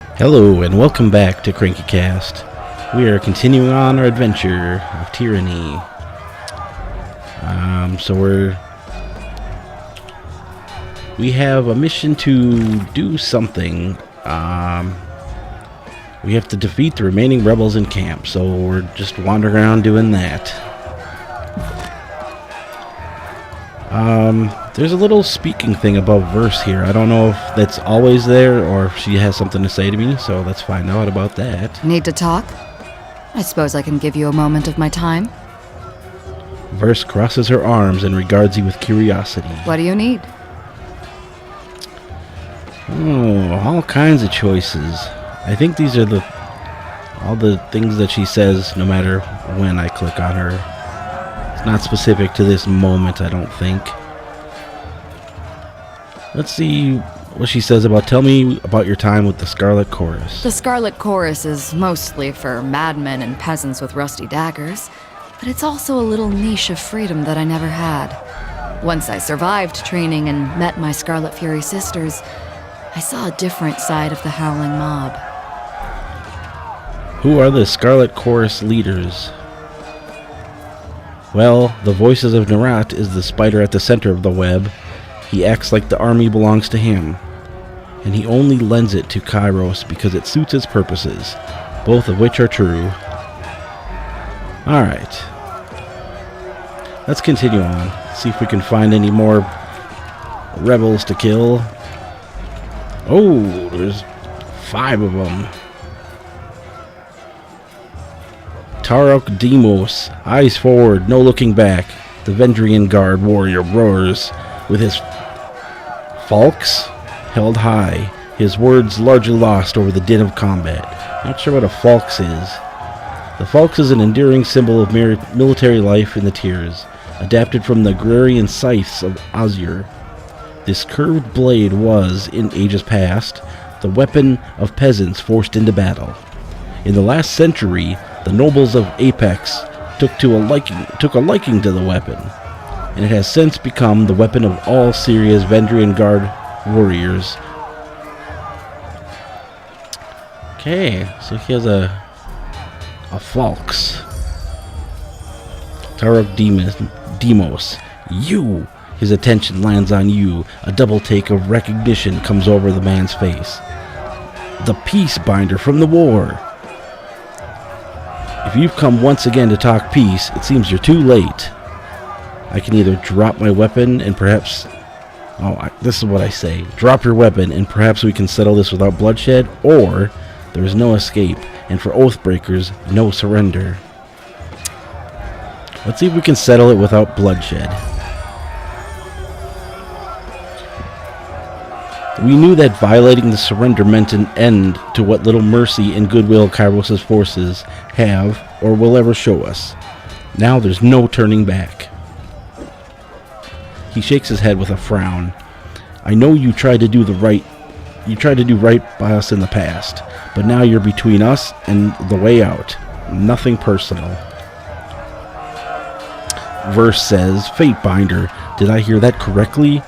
Hello and welcome back to CrankyCast. We are continuing on our adventure of Tyranny. We have a mission to do something. We have to defeat the remaining rebels in camp, so we're just wandering around doing that. There's a little speaking thing above verse here. I don't know if that's always there or if she has something to say to me, so let's find out about that. Need to talk? I suppose I can give you a moment of my time. Verse crosses her arms and regards you with curiosity. What do you need? Oh, all kinds of choices. I think these are all the things that she says no matter when I click on her. It's not specific to this moment, I don't think. Let's see what she says about, tell me about your time with the Scarlet Chorus. The Scarlet Chorus is mostly for madmen and peasants with rusty daggers, but it's also a little niche of freedom that I never had. Once I survived training and met my Scarlet Fury sisters, I saw a different side of the Howling Mob. Who are the Scarlet Chorus leaders? Well, the Voices of Narat is the spider at the center of the web. He acts like the army belongs to him, and he only lends it to Kairos because it suits his purposes, both of which are true. Alright. Let's continue on. See if we can find any more rebels to kill. Oh, there's 5 of them. Tarok Demos, eyes forward, no looking back. The Vendrian Guard warrior roars with his falx held high, his words largely lost over the din of combat. Not sure what a falx is. The falx is an enduring symbol of military life in the tiers, adapted from the agrarian scythes of Azure. This curved blade was, in ages past, the weapon of peasants forced into battle. In the last century, the nobles of Apex took a liking to the weapon, and it has since become the weapon of all Syria's Vendrian Guard warriors. Okay, so he has a falx. Tarok Demos, you! His attention lands on you. A double take of recognition comes over the man's face. The peace binder from the war. If you've come once again to talk peace, it seems you're too late. I can either drop my weapon and perhaps... this is what I say. Drop your weapon and perhaps we can settle this without bloodshed, or there is no escape, and for Oathbreakers, no surrender. Let's see if we can settle it without bloodshed. We knew that violating the surrender meant an end to what little mercy and goodwill Kairos' forces have or will ever show us. Now there's no turning back. He shakes his head with a frown. I know you tried to do right by us in the past, but now you're between us and the way out. Nothing personal. Verse says, Fate Binder. Did I hear that correctly?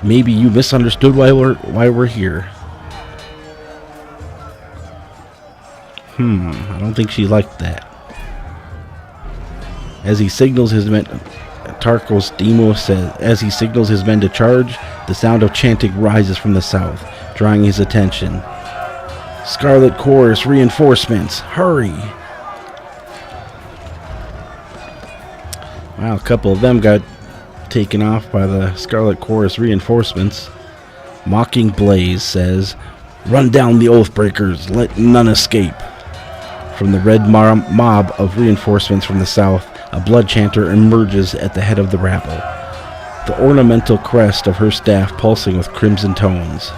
Maybe you misunderstood why we're here. I don't think she liked that. As he signals his men, Tarkos Demos says, as he signals his men to charge, the sound of chanting rises from the south, drawing his attention. Scarlet Chorus reinforcements, hurry! Wow, a couple of them got taken off by the Scarlet Chorus reinforcements. Mocking Blaze says, run down the Oathbreakers, let none escape. From the red mob of reinforcements from the south, a blood chanter emerges at the head of the rabble, the ornamental crest of her staff pulsing with crimson tones.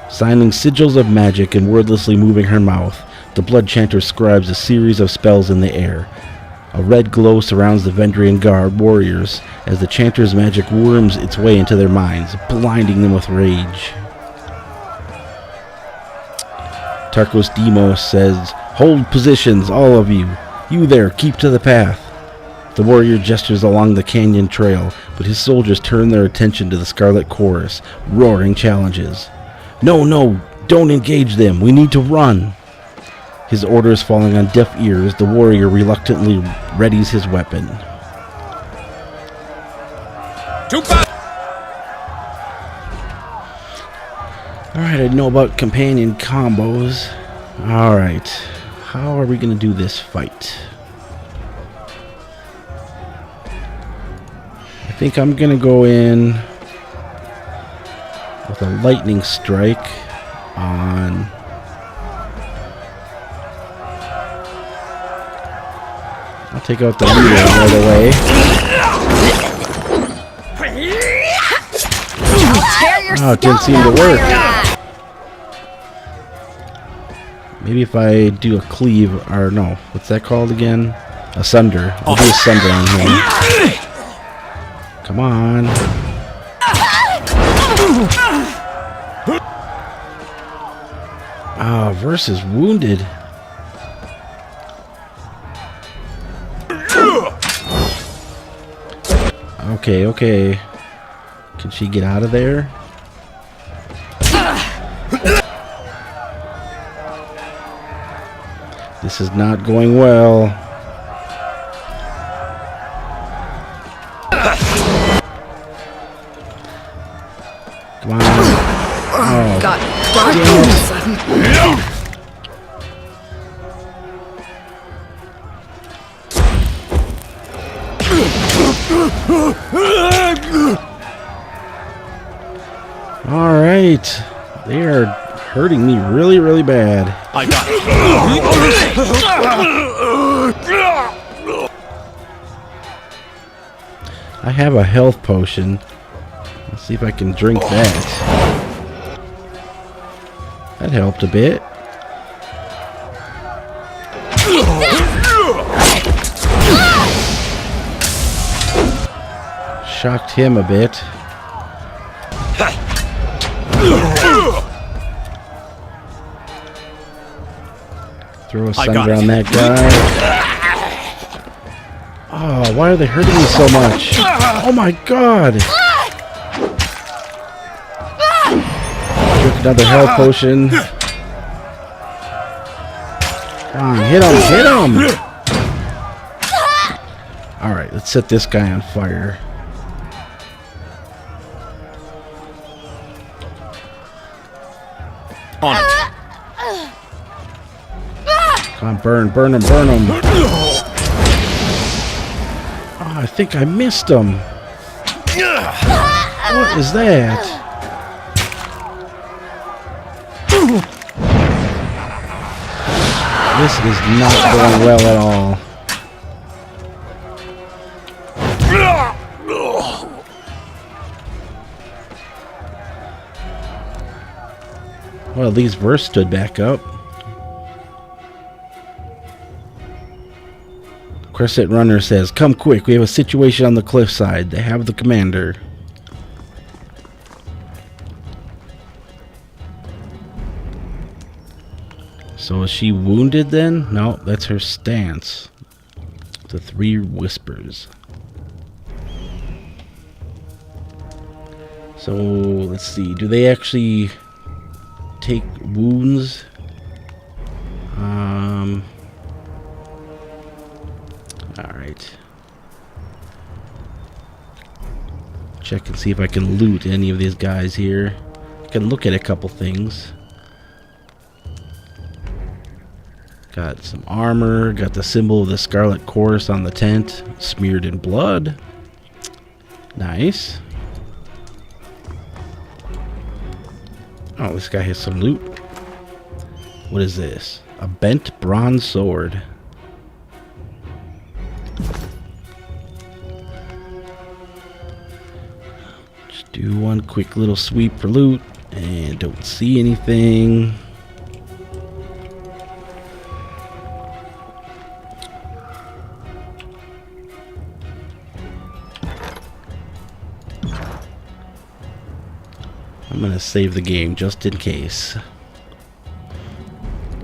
Signing sigils of magic and wordlessly moving her mouth, the blood chanter scribes a series of spells in the air. A red glow surrounds the Vendrian Guard warriors as the chanter's magic worms its way into their minds, blinding them with rage. Tarkos Demos says, hold positions, all of you. You there, keep to the path. The warrior gestures along the canyon trail, but his soldiers turn their attention to the Scarlet Chorus, roaring challenges. No, no, don't engage them. We need to run. His orders falling on deaf ears, the warrior reluctantly readies his weapon. Alright, I know about companion combos. Alright, how are we going to do this fight? I think I'm going to go in with a lightning strike on... I'll take out the leader right away. Oh, it didn't seem to work. Maybe if I do a cleave, or no, what's that called again? A sunder. I'll do a sunder on him. Come on. Ah, versus wounded. Okay, okay. Can she get out of there? This is not going well. Come on. Oh, got dark all of a sudden. all right. They are hurting me really, really bad. I got it. I have a health potion. Let's see if I can drink that. That helped a bit. Shocked him a bit. Throw a sunder on that guy. Oh, why are they hurting me so much? Oh my god! Drink another health potion. Come on, hit him, hit him! Alright, let's set this guy on fire. On it. Come on, burn, burn him, burn him. Oh, I think I missed him. What is that? This is not going well at all. Well, at least Verse stood back up. Crescent Runner says, "Come quick, we have a situation on the cliffside. They have the commander." So is she wounded then? No, that's her stance. The Three Whispers. So, let's see. Do they actually take wounds? Alright. Check and see if I can loot any of these guys here. I can look at a couple things. Got some armor. Got the symbol of the Scarlet Chorus on the tent. Smeared in blood. Nice. Oh, this guy has some loot. What is this? A bent bronze sword. Just do one quick little sweep for loot. And don't see anything. I'm gonna save the game just in case.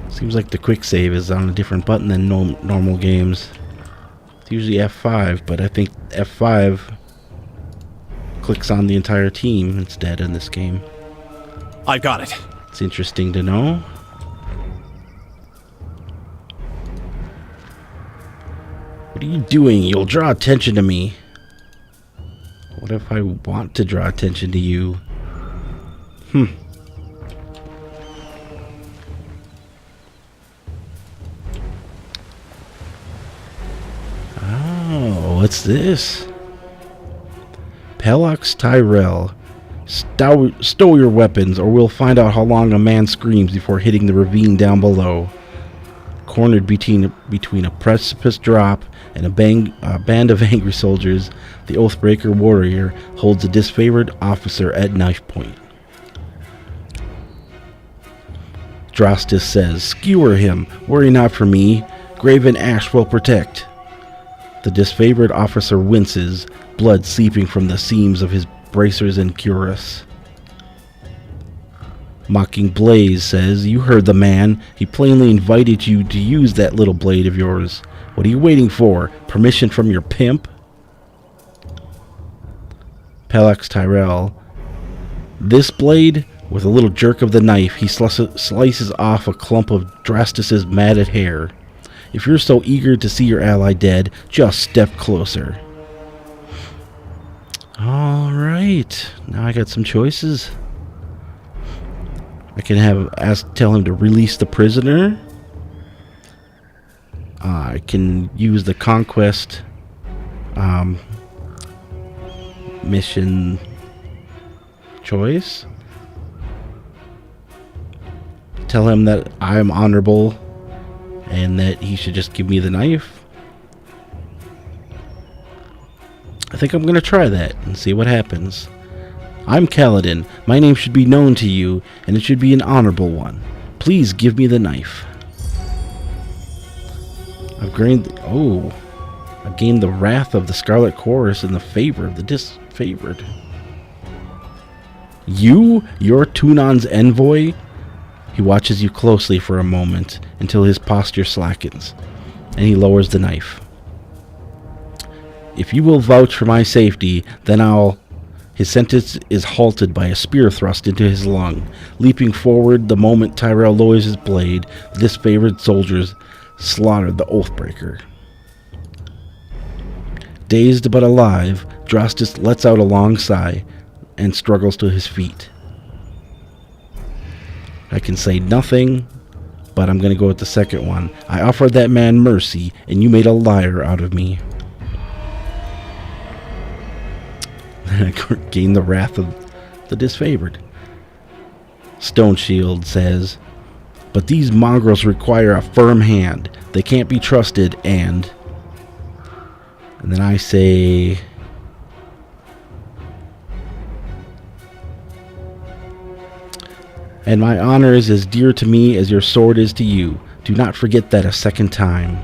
Seems like the quick save is on a different button than normal games. It's usually F5, but I think F5 clicks on the entire team instead in this game. I've got it. It's interesting to know. What are you doing? You'll draw attention to me. What if I want to draw attention to you? Oh, what's this? Palax Tyrell. Stow your weapons, or we'll find out how long a man screams before hitting the ravine down below. Cornered between a precipice drop and a band of angry soldiers, the Oathbreaker warrior holds a disfavored officer at knife point. Drostis says, "Skewer him. Worry not for me. Graven ash will protect." The disfavored officer winces, blood seeping from the seams of his bracers and cuirass. Mocking Blaze says, "You heard the man. He plainly invited you to use that little blade of yours. What are you waiting for? Permission from your pimp?" Palax Tyrell. This blade, with a little jerk of the knife, he slices off a clump of Drostis' matted hair. If you're so eager to see your ally dead, just step closer. Alright, now I got some choices. I can tell him to release the prisoner. I can use the conquest mission choice. Tell him that I am honorable and that he should just give me the knife. I think I'm going to try that and see what happens. I'm Kaladin. My name should be known to you, and it should be an honorable one. Please give me the knife. I've gained the wrath of the Scarlet Chorus in the favor of the disfavored. You're Tunan's envoy? He watches you closely for a moment until his posture slackens, and he lowers the knife. If you will vouch for my safety, then I'll... His sentence is halted by a spear thrust into his lung. Leaping forward the moment Tyrell lowers his blade, the disfavored soldiers slaughter the Oathbreaker. Dazed but alive, Drostis lets out a long sigh and struggles to his feet. I can say nothing, but I'm going to go with the second one. I offered that man mercy, and you made a liar out of me. I gain the wrath of the disfavored. Stone Shield says, "But these mongrels require a firm hand. They can't be trusted, and then I say... And my honor is as dear to me as your sword is to you. Do not forget that a second time."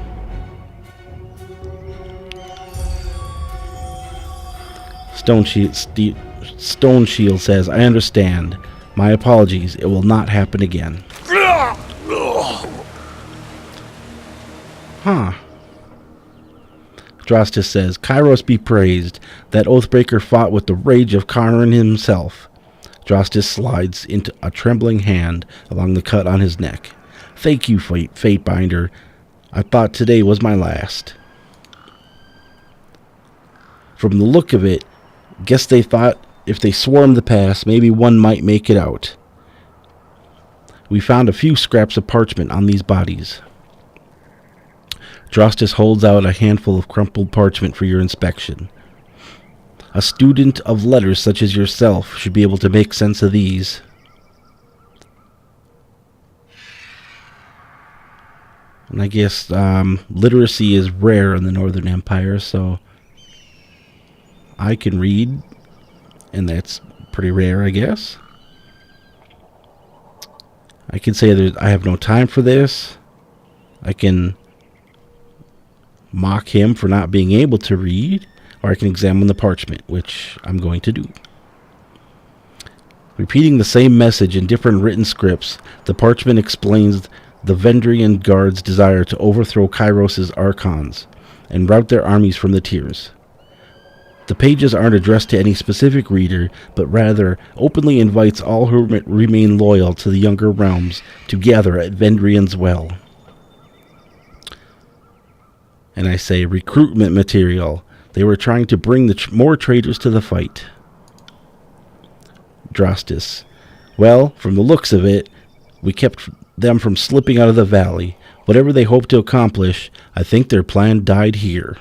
Stone Shield says, "I understand. My apologies. It will not happen again." Huh. Drostis says, "Kairos be praised. That Oathbreaker fought with the rage of Karn himself." Drostis slides into a trembling hand along the cut on his neck. "Thank you, Fatebinder. I thought today was my last." From the look of it, guess they thought if they swarmed the pass, maybe one might make it out. We found a few scraps of parchment on these bodies. Drostis holds out a handful of crumpled parchment for your inspection. A student of letters such as yourself should be able to make sense of these. And I guess literacy is rare in the Northern Empire, so I can read, and that's pretty rare, I guess. I can say that I have no time for this. I can mock him for not being able to read, or I can examine the parchment, which I'm going to do. Repeating the same message in different written scripts, the parchment explains the Vendrian Guard's desire to overthrow Kairos' archons and rout their armies from the tiers. The pages aren't addressed to any specific reader, but rather openly invites all who remain loyal to the younger realms to gather at Vendrian's Well. And I say recruitment material. They were trying to bring more traitors to the fight. Drostis. Well, from the looks of it, we kept them from slipping out of the valley. Whatever they hoped to accomplish, I think their plan died here.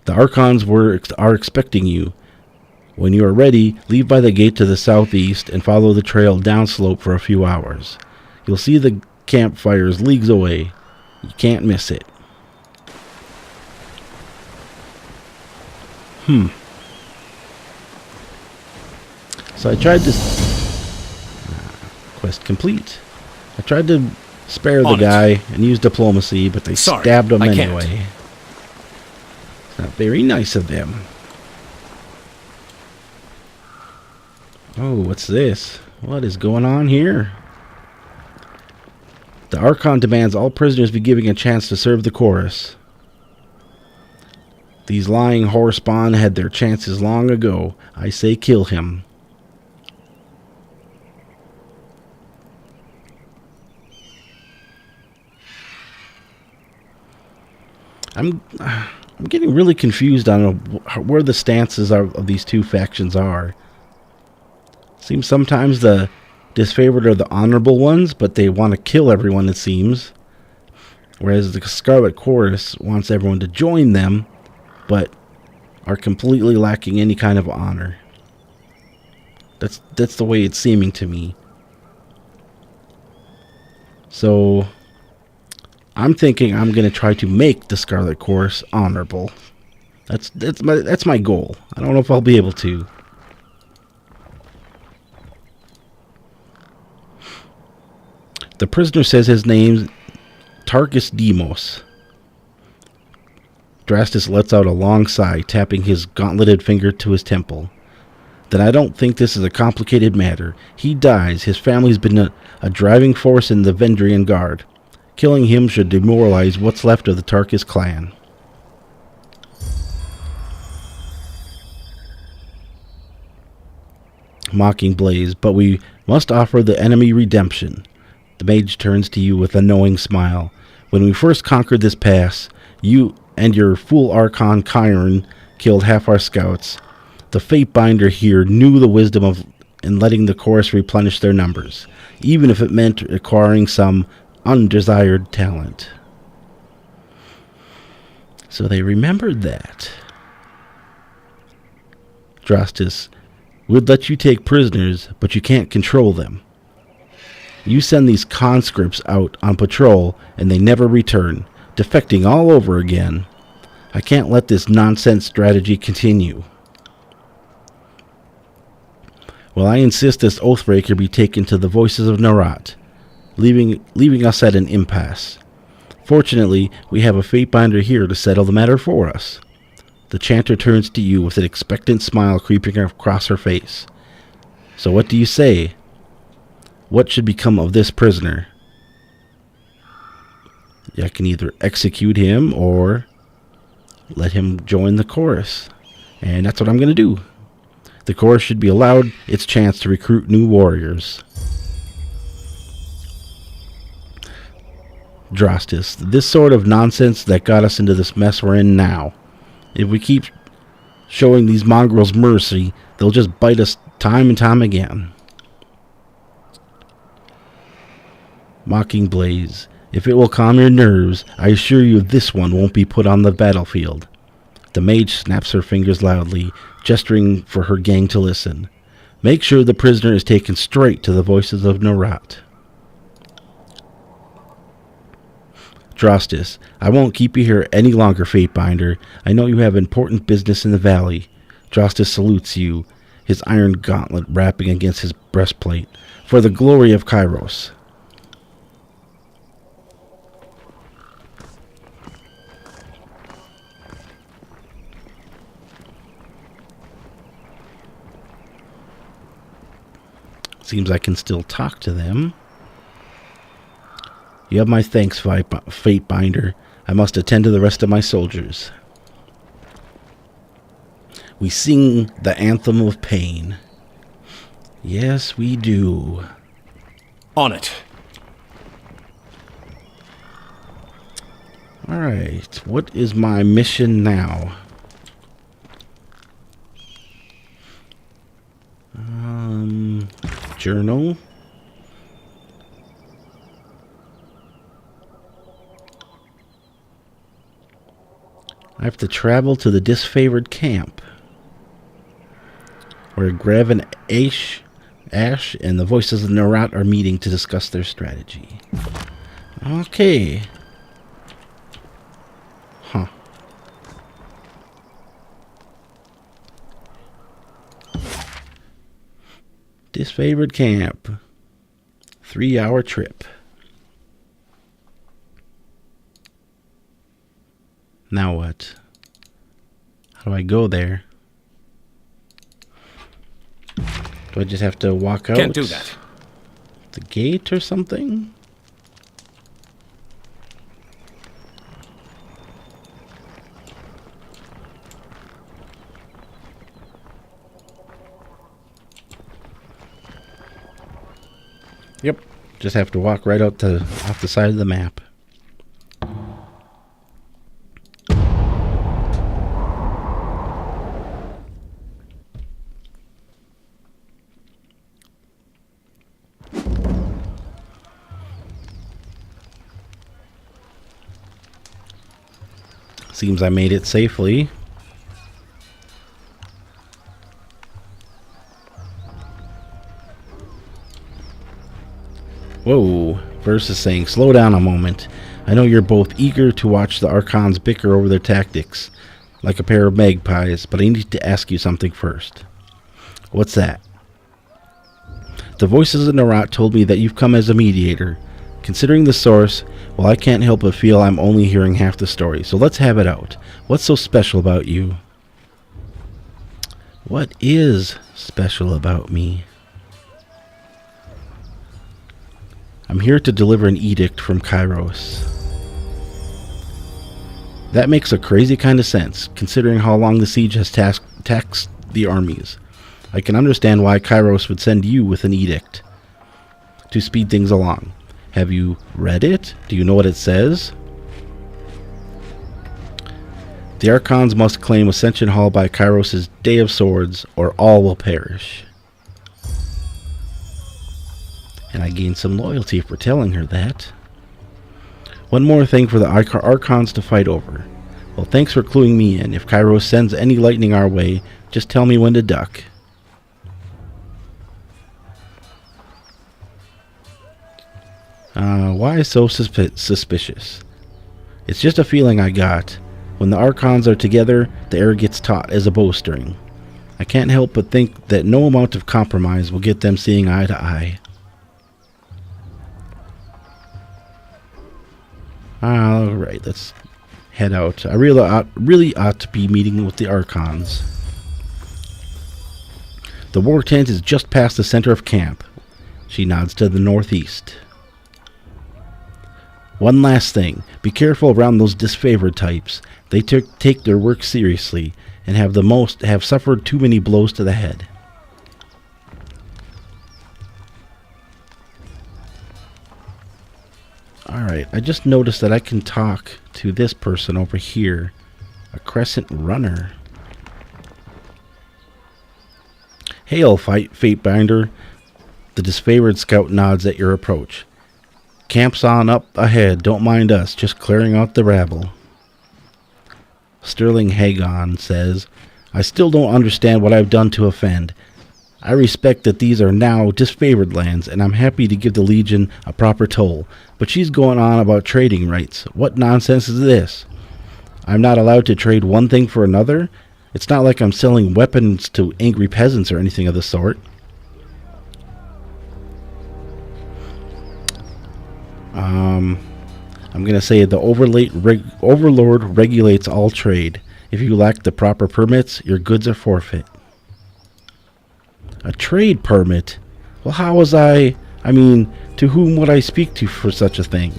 The Archons are expecting you. When you are ready, leave by the gate to the southeast and follow the trail downslope for a few hours. You'll see the campfires leagues away. You can't miss it. So I tried to... quest complete. I tried to spare the guy and use diplomacy, but they stabbed him anyway. It's not very nice of them. Oh, what's this? What is going on here? The Archon demands all prisoners be given a chance to serve the chorus. These lying horsepawn had their chances long ago. I say kill him. I'm getting really confused on where the stances of these two factions are. Seems sometimes the Disfavored are the honorable ones, but they want to kill everyone, it seems. Whereas the Scarlet Chorus wants everyone to join them, but are completely lacking any kind of honor. That's the way it's seeming to me. So I'm thinking I'm going to try to make the Scarlet Chorus honorable. That's my goal. I don't know if I'll be able to. The prisoner says his name's Tarkus Demos. Drastis lets out a long sigh, tapping his gauntleted finger to his temple. Then I don't think this is a complicated matter. He dies. His family's been a driving force in the Vendrian Guard. Killing him should demoralize what's left of the Tarkus clan. Mocking Blaze, but we must offer the enemy redemption. The mage turns to you with a knowing smile. When we first conquered this pass, you and your fool Archon Chiron killed half our scouts. The Fatebinder here knew the wisdom of in letting the chorus replenish their numbers, even if it meant acquiring some undesired talent. So they remembered that. Drastis, we'd let you take prisoners, but you can't control them. You send these conscripts out on patrol, and they never return, defecting all over again. I can't let this nonsense strategy continue. Well, I insist this Oathbreaker be taken to the Voices of Narat, leaving us at an impasse. Fortunately, we have a Fatebinder here to settle the matter for us. The chanter turns to you with an expectant smile creeping across her face. So what do you say? What should become of this prisoner? I can either execute him or let him join the chorus. And that's what I'm going to do. The chorus should be allowed its chance to recruit new warriors. Drastis, this sort of nonsense that got us into this mess we're in now. If we keep showing these mongrels mercy, they'll just bite us time and time again. Mocking Blaze, if it will calm your nerves, I assure you this one won't be put on the battlefield. The mage snaps her fingers loudly, gesturing for her gang to listen. Make sure the prisoner is taken straight to the Voices of Narat. Drastis, I won't keep you here any longer, Fatebinder. I know you have important business in the valley. Drastis salutes you, his iron gauntlet wrapping against his breastplate. For the glory of Kairos. Seems I can still talk to them. You have my thanks, Fatebinder. I must attend to the rest of my soldiers. We sing the anthem of pain. Yes, we do. On it. Alright, what is my mission now? Journal. I have to travel to the Disfavored camp, where Grev and Ash and the voices of Nerat are meeting to discuss their strategy. Okay. Huh. Disfavored camp. 3-hour trip. Now what? How do I go there? Do I just have to walk out? Can't do that. The gate or something? Yep. Just have to walk right out to off the side of the map. Seems I made it safely. Whoa. Verse is saying, slow down a moment. I know you're both eager to watch the Archons bicker over their tactics, like a pair of magpies, but I need to ask you something first. What's that? The voices of Nerat told me that you've come as a mediator. Considering the source, well, I can't help but feel I'm only hearing half the story, so let's have it out. What's so special about you? What is special about me? I'm here to deliver an edict from Kairos. That makes a crazy kind of sense, considering how long the siege has taxed the armies. I can understand why Kairos would send you with an edict to speed things along. Have you read it? Do you know what it says? The Archons must claim Ascension Hall by Kairos' Day of Swords, or all will perish. And I gained some loyalty for telling her that. One more thing for the Archons to fight over. Well, thanks for cluing me in. If Kairos sends any lightning our way, just tell me when to duck. Why so suspicious? It's just a feeling I got. When the Archons are together, the air gets taut as a bowstring. I can't help but think that no amount of compromise will get them seeing eye to eye. Alright, let's head out. I really ought to be meeting with the Archons. The war tent is just past the center of camp. She nods to the northeast. One last thing. Be careful around those disfavored types. They take their work seriously and have suffered too many blows to the head. Alright, I just noticed that I can talk to this person over here. A Crescent Runner. Hail, Fatebinder. The disfavored scout nods at your approach. Camp's on up ahead. Don't mind us. Just clearing out the rabble. Sterling Hagon says, I still don't understand what I've done to offend. I respect that these are now disfavored lands, and I'm happy to give the Legion a proper toll. But she's going on about trading rights. What nonsense is this? I'm not allowed to trade one thing for another? It's not like I'm selling weapons to angry peasants or anything of the sort. I'm going to say the Overlord regulates all trade. If you lack the proper permits, your goods are forfeit. A trade permit? Well, how was I mean, to whom would I speak to for such a thing?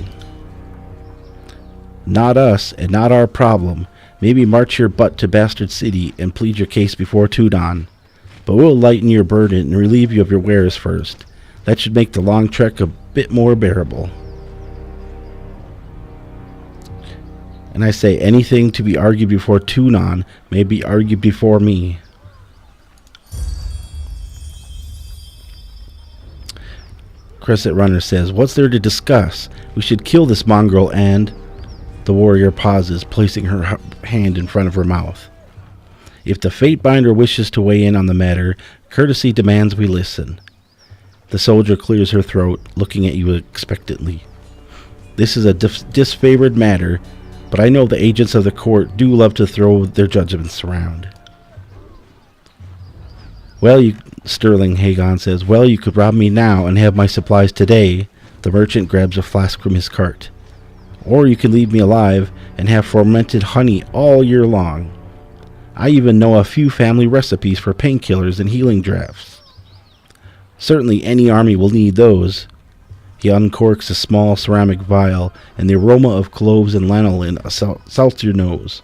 Not us, and not our problem. Maybe march your butt to Bastard City and plead your case before Tudon. But we'll lighten your burden and relieve you of your wares first. That should make the long trek a bit more bearable. And I say anything to be argued before Tunon may be argued before me. Crescent Runner says, what's there to discuss? We should kill this mongrel and... The warrior pauses, placing her hand in front of her mouth. If the Fatebinder wishes to weigh in on the matter, courtesy demands we listen. The soldier clears her throat, looking at you expectantly. This is a disfavored matter, but I know the agents of the court do love to throw their judgments around. Well, Sterling Hagon says, well, you could rob me now and have my supplies today. The merchant grabs a flask from his cart. Or you can leave me alive and have fermented honey all year long. I even know a few family recipes for painkillers and healing drafts. Certainly any army will need those. He uncorks a small ceramic vial, and the aroma of cloves and lanolin assaults your nose.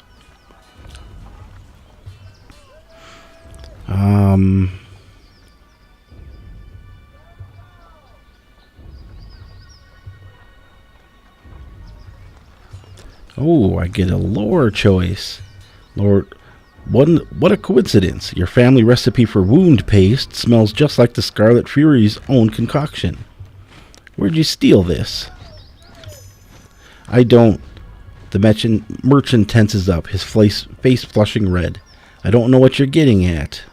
Oh, I get a lore choice. Lord, what a coincidence. Your family recipe for wound paste smells just like the Scarlet Fury's own concoction. Where'd you steal this? I don't. The merchant tenses up, his face flushing red. I don't know what you're getting at.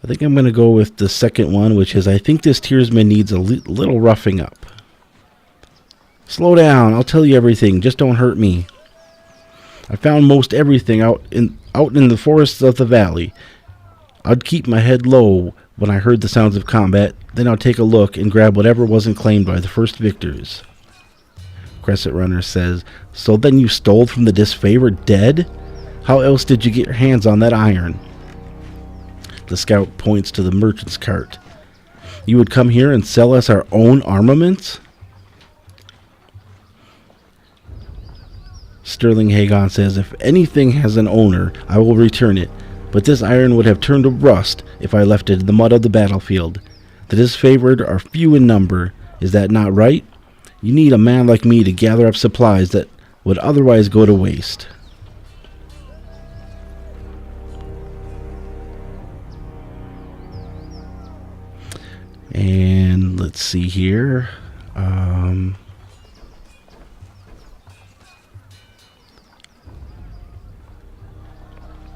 I think I'm going to go with the second one, which is I think this Tearsman needs a little roughing up. Slow down. I'll tell you everything. Just don't hurt me. I found most everything out in the forests of the valley. I'd keep my head low when I heard the sounds of combat. Then I'd take a look and grab whatever wasn't claimed by the first victors. Crescent Runner says, so then you stole from the Disfavored dead? How else did you get your hands on that iron? The scout points to the merchant's cart. You would come here and sell us our own armaments? Sterling Hagon says, if anything has an owner, I will return it. But this iron would have turned to rust if I left it in the mud of the battlefield. The Disfavored are few in number. Is that not right? You need a man like me to gather up supplies that would otherwise go to waste. And let's see here.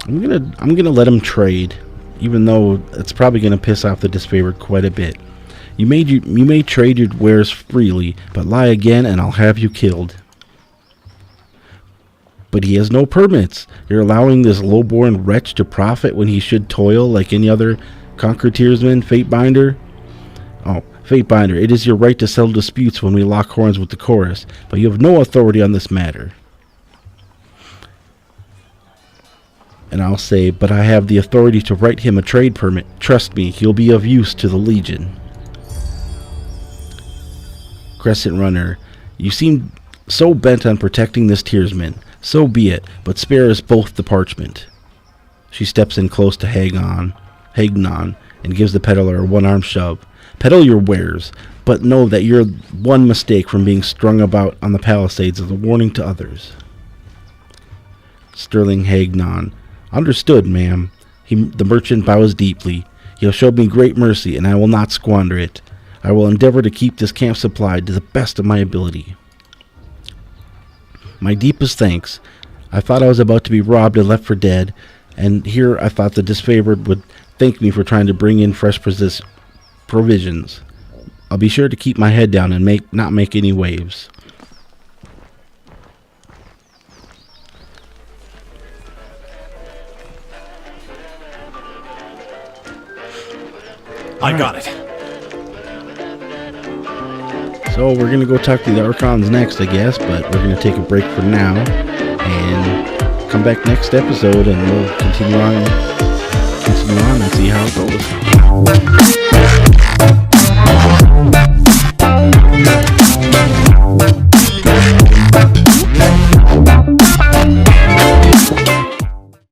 I'm gonna let him trade, even though it's probably gonna piss off the Disfavored quite a bit. You may trade your wares freely, but lie again and I'll have you killed. But he has no permits. You're allowing this low-born wretch to profit when he should toil like any other Conquertiersman, Fatebinder? Oh, Fatebinder, it is your right to settle disputes when we lock horns with the chorus, but you have no authority on this matter. And I'll say, but I have the authority to write him a trade permit. Trust me, he'll be of use to the Legion. Crescent Runner, you seem so bent on protecting this Tearsman. So be it, but spare us both the parchment. She steps in close to Hagnon and gives the peddler a one-arm shove. Peddle your wares, but know that you're one mistake from being strung about on the palisades as a warning to others. Sterling Hagnon, understood, ma'am. The merchant bows deeply. He'll show me great mercy, and I will not squander it. I will endeavor to keep this camp supplied to the best of my ability. My deepest thanks. I thought I was about to be robbed and left for dead, and here I thought the Disfavored would thank me for trying to bring in fresh provisions. I'll be sure to keep my head down and not make any waves. I got it. So we're going to go talk to the Archons next, I guess, but we're going to take a break for now and come back next episode and we'll continue on and see how it goes.